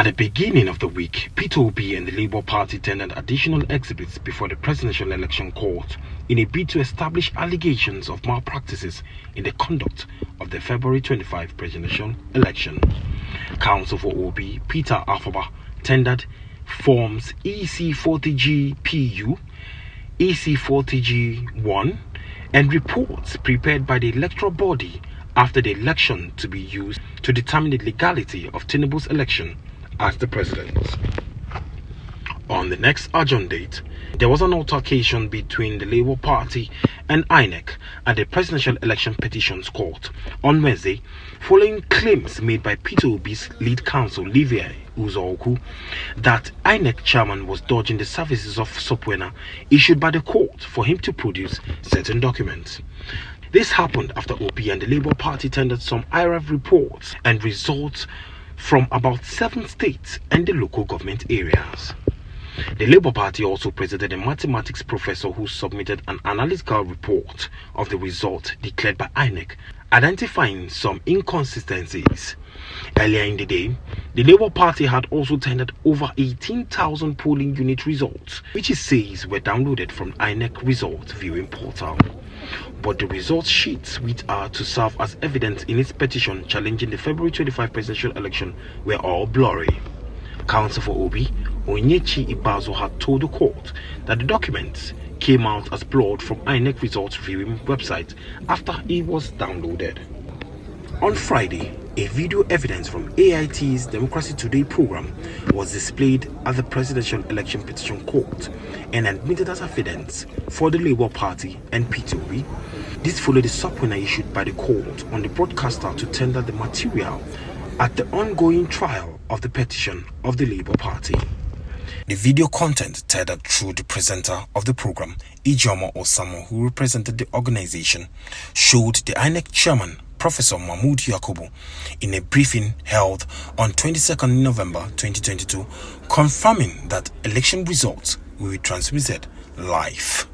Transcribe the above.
the beginning of the week, Peter Obi and the Labour Party tendered additional exhibits before the Presidential Election Court in a bid to establish allegations of malpractices in the conduct of the February 25 presidential election. Counsel for Obi, Peter Afaba, tendered forms EC40G-PU, EC40G-1, and reports prepared by the electoral body after the election to be used to determine the legality of Tinubu's election as the president. On the next adjourned date, there was an altercation between the Labour Party and INEC at the Presidential Election Petitions Court on Wednesday, following claims made by Peter Obi's lead counsel Livia Uzoku that INEC chairman was dodging the services of subpoena issued by the court for him to produce certain documents. This happened after Obi and the Labour Party tendered some IRAV reports and results from about 7 states and the local government areas. The Labour Party also presented a mathematics professor who submitted an analytical report of the results declared by INEC, identifying some inconsistencies. Earlier in the day, the Labour Party had also tendered over 18,000 polling unit results, which it says were downloaded from INEC result viewing portal. But the results sheets, which are to serve as evidence in its petition challenging the February 25 presidential election, were all blurry. Counsel for Obi, Onyechi Ibazo, had told the court that the documents came out as blurred from INEC results viewing website after it was downloaded. On Friday, a video evidence from AIT's Democracy Today program was displayed at the Presidential Election Petition Court and admitted as evidence for the Labour Party and Peter Obi. This followed the subpoena issued by the court on the broadcaster to tender the material at the ongoing trial of the petition of the Labour Party. The video content tethered through the presenter of the program, Ijeoma Osamo, who represented the organization, showed the INEC chairman, Professor Mahmood Yakubu, in a briefing held on 22nd November 2022, confirming that election results will be transmitted live.